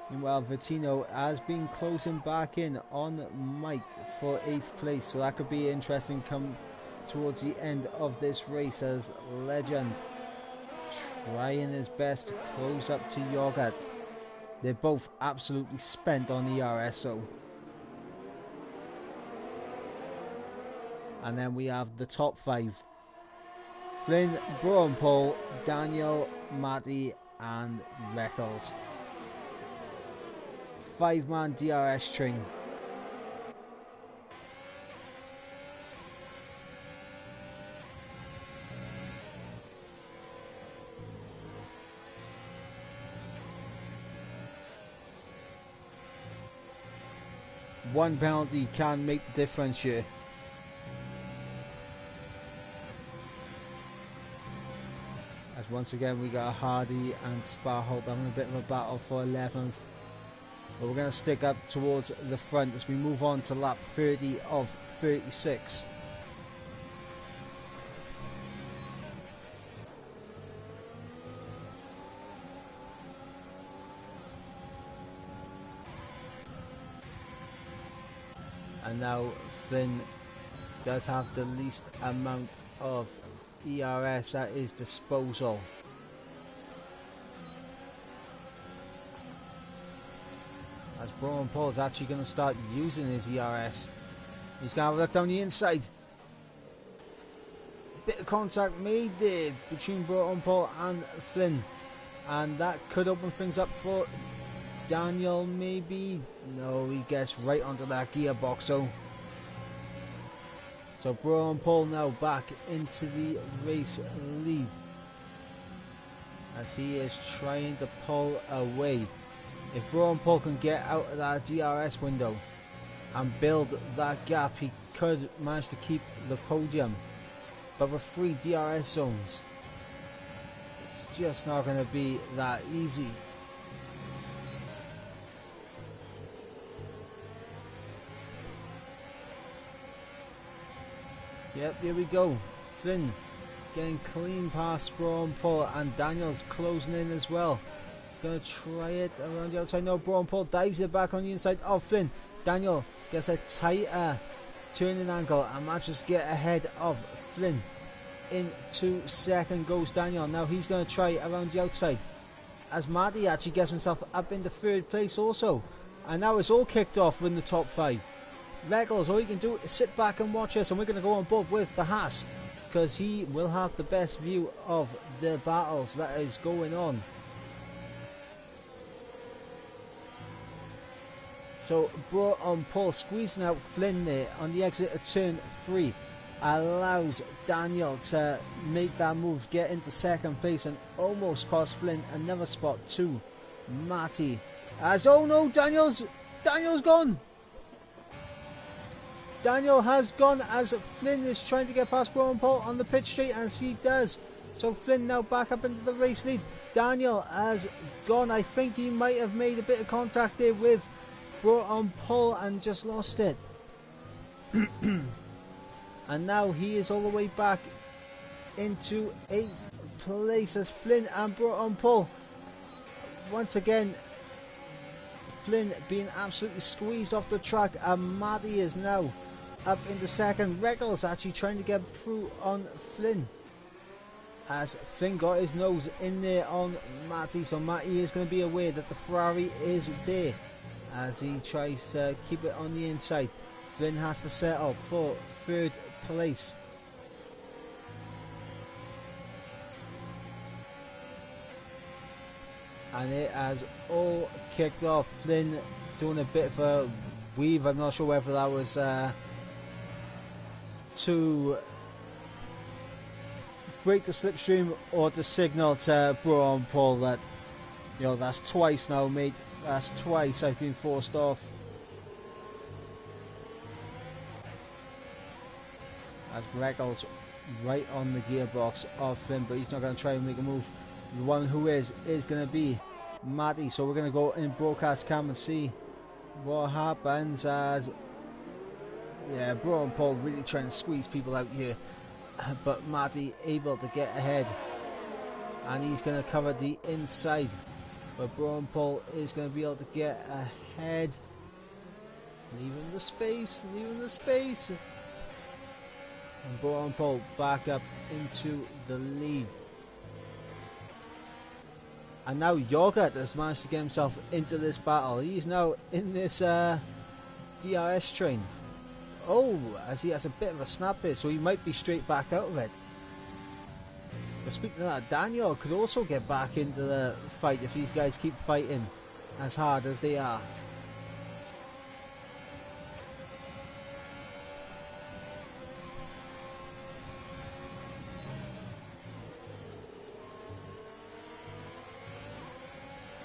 Meanwhile, Vittino has been closing back in on Mike for 8th place, so that could be interesting come towards the end of this race as Legend trying his best to close up to Yogurt. They're both absolutely spent on the RSO. And then we have the top 5. Flynn, Bro and Paul, Daniel, Matty and Reckles. 5-man DRS string. One penalty can make the difference here. As once again we got Hardy and Sparhold having a bit of a battle for 11th. But we're going to stick up towards the front as we move on to lap 30 of 36. And now Flynn does have the least amount of ERS at his disposal. As Brian Paul's actually going to start using his ERS. He's going to have a look down the inside. Bit of contact made there between Brian Paul and Flynn. And that could open things up for Daniel maybe. No, he gets right onto that gearbox. So Brian Paul now back into the race lead. As he is trying to pull away. If Brian Paul can get out of that DRS window and build that gap, he could manage to keep the podium. But with 3 DRS zones, it's just not going to be that easy. Yep, here we go. Flynn getting clean past Brian Paul, and Daniel's closing in as well. Going to try it around the outside. No, Brian Paul dives it back on the inside of Flynn. Daniel gets a tighter turning angle and manages to get ahead of Flynn. Into second goes Daniel. Now he's going to try around the outside as Matty actually gets himself up into 3rd place also. And now it's all kicked off in the top 5. Reckles, all you can do is sit back and watch us, and we're going to go on board with the Haas because he will have the best view of the battles that is going on. So Bro on Paul squeezing out Flynn there on the exit of turn 3 allows Daniel to make that move, get into 2nd place and almost cost Flynn another spot to Matty. As oh no, Daniel's gone. Daniel has gone as Flynn is trying to get past Bro and Paul on the pit straight, and he does. So Flynn now back up into the race lead. Daniel has gone. I think he might have made a bit of contact there with Bro on Paul and just lost it. And now he is all the way back into 8th place as Flynn and Bro on Paul. Once again, Flynn being absolutely squeezed off the track, and Matty is now up into 2nd. Reckles actually trying to get through on Flynn as Flynn got his nose in there on Matty, so Matty is going to be aware that the Ferrari is there as he tries to keep it on the inside. Flynn has to settle for 3rd place. And it has all kicked off. Flynn doing a bit of a weave. I'm not sure whether that was to break the slipstream or to signal to Bro and Paul that, you know, that's twice now, mate. That's twice I've been forced off. as Reckles right on the gearbox of Flynn, but he's not going to try and make a move. The one who is going to be Matty, so we're going to go in broadcast cam and see what happens as Bro and Paul really trying to squeeze people out here, but Matty able to get ahead and he's going to cover the inside, but Bro and Paul is going to be able to get ahead, leaving the space, and Bro and Paul back up into the lead. And now Yogurt has managed to get himself into this battle. He's now in this DRS train. Oh, as he has a bit of a snap here, so he might be straight back out of it. But speaking of that, Daniel could also get back into the fight if these guys keep fighting as hard as they are.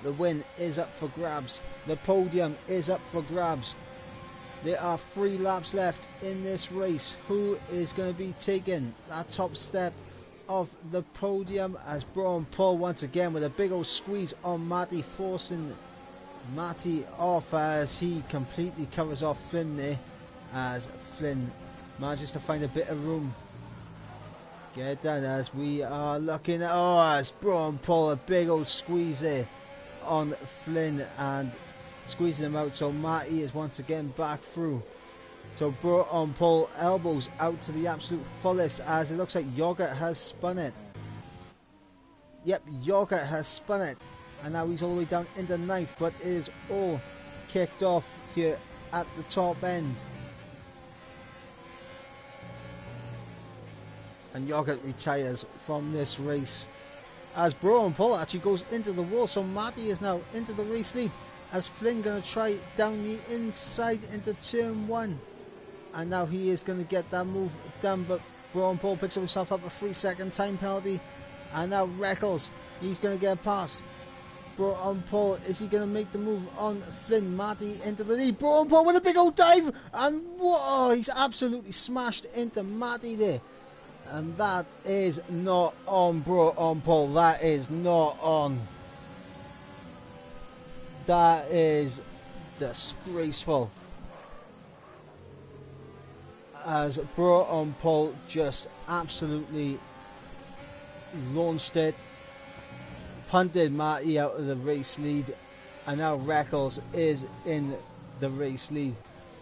The win is up for grabs. The podium is up for grabs. There are 3 laps left in this race. Who is going to be taking that top step of the podium, as Bro and Paul once again with a big old squeeze on Matty, forcing Matty off as he completely covers off Flynn there, as Flynn manages to find a bit of room. Get down as we are looking at, as Bro and Paul a big old squeeze there on Flynn and squeezing him out, so Matty is once again back through. So Bro on Paul elbows out to the absolute fullest, as it looks like Yogurt has spun it. Yep, Yogurt has spun it, and now he's all the way down into 9th, but it is all kicked off here at the top end. And Yogurt retires from this race, as Bro and Paul actually goes into the wall, so Matty is now into the race lead, as Flynn going to try down the inside into turn 1, and now he is going to get that move done, but Bro and Paul picks himself up a 3-second time penalty, and now Reckles, he's going to get past Bro and Paul. Is he going to make the move on Flynn? Matty into the lead, Bro and Paul with a big old dive, and whoa, he's absolutely smashed into Matty there. And that is not on Bro and Paul. That is not on. That is disgraceful. As Bro and Paul just absolutely launched it, punted Matty out of the race lead, and now Reckles is in the race lead.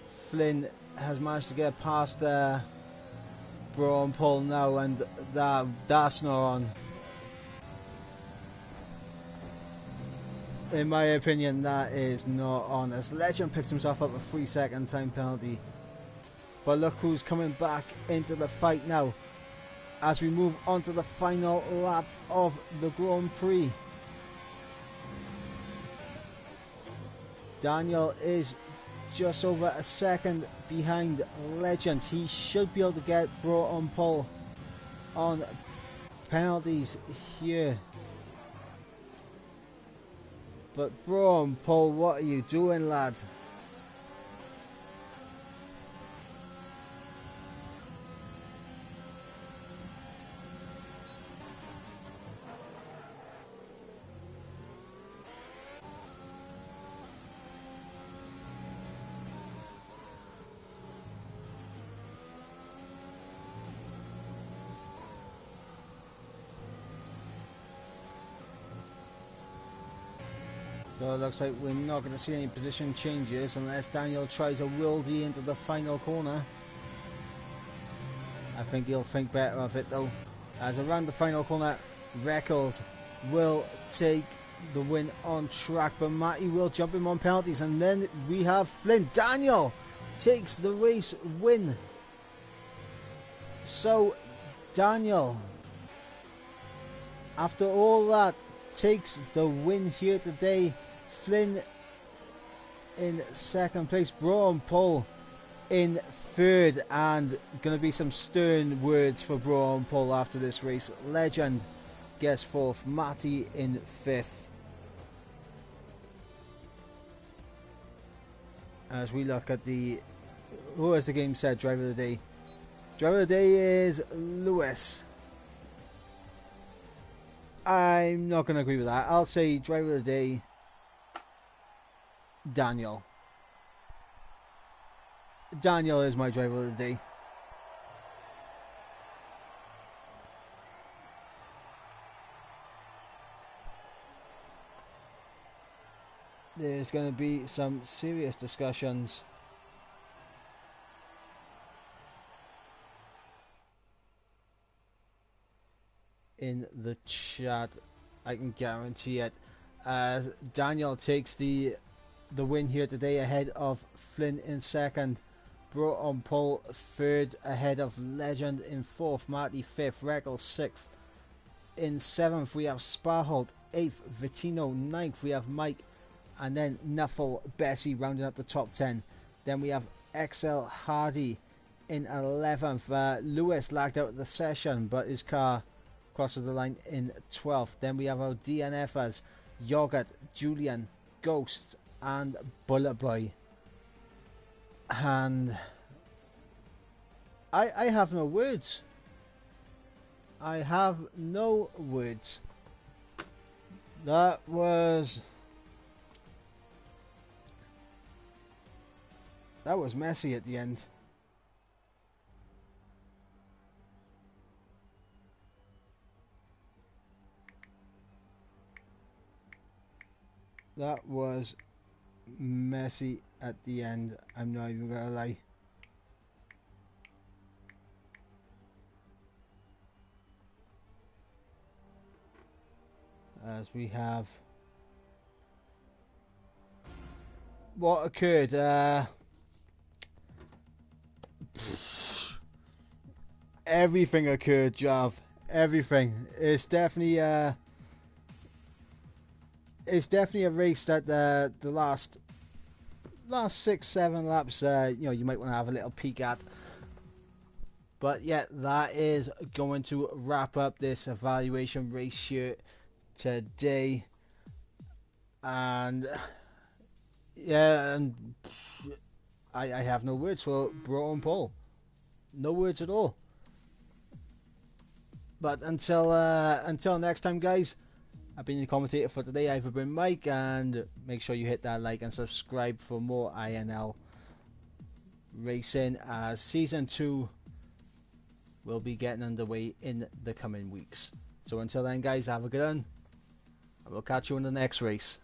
Flynn has managed to get past Bro and Paul now, and that's not on. In my opinion, that is not on, as Legend picks himself up a 3-second time penalty. But look who's coming back into the fight now, as we move on to the final lap of the Grand Prix. Daniel is just over a second behind Legend. He should be able to get Bro and Paul on penalties here. But Bro and Paul, what are you doing, lad? So it looks like we're not going to see any position changes unless Daniel tries a wildy into the final corner. I think he'll think better of it though, as around the final corner Reckles will take the win on track, but Matty will jump him on penalties, and then we have Flynn. Daniel takes the race win. So Daniel, after all that, takes the win here today. Flynn in second place, Bro and Paul in third, and going to be some stern words for Bro and Paul after this race. Legend gets fourth, Matty in fifth. As we look at the, who as the game said, driver of the day, Driver of the day is Lewis. I'm not going to agree with that. I'll say driver of the day, Daniel. Daniel is my driver of the day. There's going to be some serious discussions in the chat, I can guarantee it, as Daniel takes the win here today ahead of Flynn in second, Bro on pole third ahead of Legend in fourth, Marty fifth, Regal sixth, in seventh we have Sparhold, eighth Vitino, ninth we have Mike, and then Nuffle Bessie rounding up the top 10. Then we have XL Hardy in 11th. Lewis lagged out of the session, but his car crosses the line in 12th. Then we have our DNFers, Yogurt, Julian, Ghost, and Bullet Boy. And I have no words. I have no words. That was messy at the end. That was messy at the end. I'm not even gonna lie. As we have what occurred. Everything occurred, Jav. Everything. It's definitely a race that the last 6-7 laps, you know, you might want to have a little peek at. But yeah, that is going to wrap up this evaluation race here today. And yeah, and I have no words for Bro and Paul. No words at all. But until next time, guys, I've been the commentator for today. I've been Mike, and make sure you hit that like and subscribe for more INL racing, as Season 2 will be getting underway in the coming weeks. So until then, guys, have a good one, and we'll catch you in the next race.